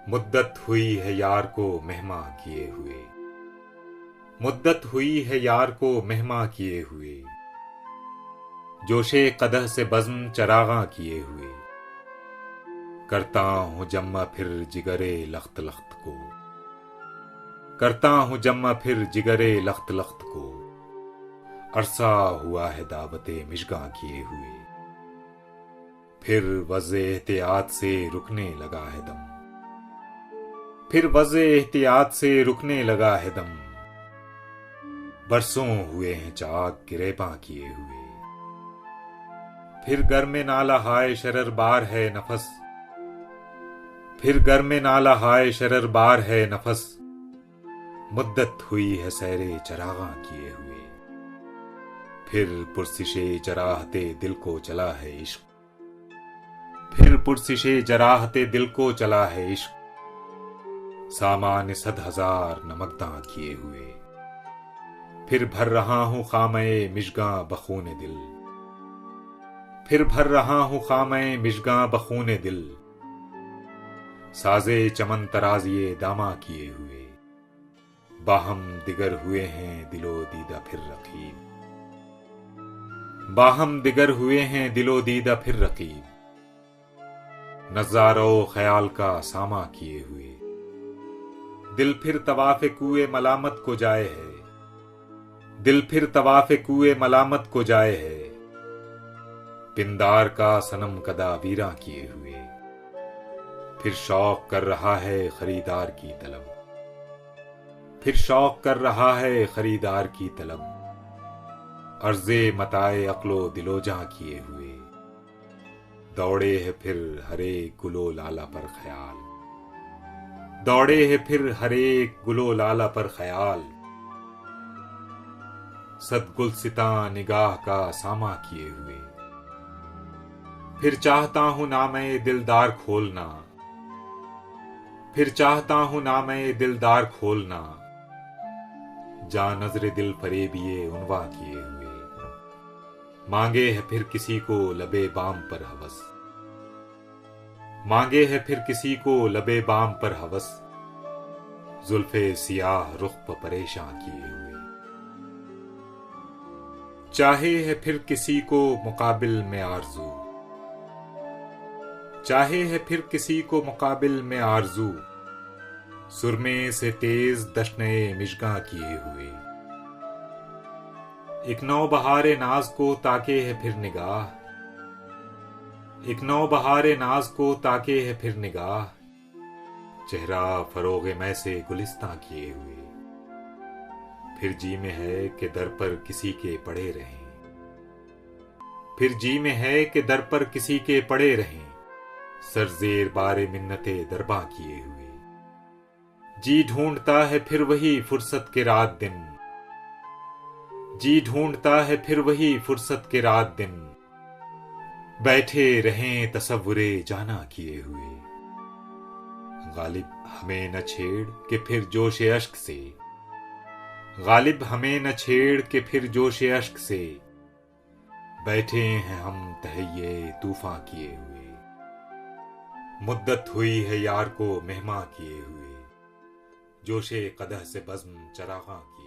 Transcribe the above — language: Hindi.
मुद्दत हुई है यार को मेहमा किए हुए, मुद्दत हुई है यार को मेहमा किए हुए, जोशे कदह से बज़्म चरागा किए हुए। करता हूँ जम्मा फिर जिगरे लख्त लख्त को, करता हूँ जम्मा फिर जिगरे लख्त लख्त को। अरसा हुआ है दावते मिशगा किए हुए, फिर वज़े एहतियात से रुकने लगा है दम, फिर वज़े एहतियात से रुकने लगा है दम। बरसों हुए हैं चाक गिरेबां किए हुए, फिर घर में नाला हाय शरर बार है नफस, फिर घर में नाला हाय शरर बार है नफस। मुद्दत हुई है सैरे चरागा किए हुए, फिर पुरसिशे जराहते दिल को चला है इश्क, फिर पुरसिशे जराहते दिल को चला है इश्क। सामान 100,000 नमकदां किए हुए, फिर भर रहा हूं खामे मिशगा बखूने दिल, फिर भर रहा हूं खामे मिशगा बखूने दिल। साजे चमन तराजिए दामा किए हुए, बाहम दिगर हुए हैं दिलो दीदा फिर रकीब, बाहम दिगर हुए हैं दिलो दीदा फिर रकीब। नज़ारो ख्याल का सामा किए हुए, दिल फिर तवाफ़े कुए मलामत को जाए है, दिल फिर तवाफ़े कुए मलामत को जाए है। पिंदार का सनम कदा वीरा किए हुए, फिर शौक कर रहा है खरीदार की तलब, फिर शौक कर रहा है खरीदार की तलब। अर्ज़े मताए अक्लो दिलो जहां किए हुए, दौड़े है फिर हरे गुलो लाला पर ख्याल, दौड़े है फिर हरे गुलो लाला पर ख्याल। सदगुलसिता निगाह का सामा किए हुए, फिर चाहता हूं ना मैं दिलदार खोलना, फिर चाहता हूं ना मैं दिलदार खोलना। जा नजरे दिल फरेबिए उनवा किए हुए, मांगे है फिर किसी को लबे बाम पर हवस, मांगे है फिर किसी को लबे बाम पर हवस। जुल्फे सियाह रुख पर परेशान किए हुए, चाहे है फिर किसी को मुकाबिल में आरज़ू, चाहे है फिर किसी को मुकाबिल में आरज़ू। सुरमे से तेज दशने मिशगा किए हुए, एक नौ बहारे नाज को ताके है फिर निगाह, एक नौ बहारे नाज को ताके है फिर निगाह। चेहरा फरोगे मैं से गुलिस्तां किए हुए, फिर जी में है कि दर पर किसी के पड़े रहें, फिर जी में है कि दर पर किसी के पड़े रहें। सरजेर बारे मिन्नते दरबा किए हुए, जी ढूंढता है फिर वही फुर्सत के रात दिन, जी ढूंढता है फिर वही फुर्सत के रात दिन। बैठे रहें तसव्वुरे जाना किए हुए, गालिब हमें न छेड़ के फिर जोशे अश्क से, गालिब हमें न छेड़ के फिर जोशे अश्क से। बैठे हैं हम तहैये तूफान किए हुए, मुद्दत हुई है यार को मेहमा किए हुए, जोशे कदह से बज़्म चरागा किए।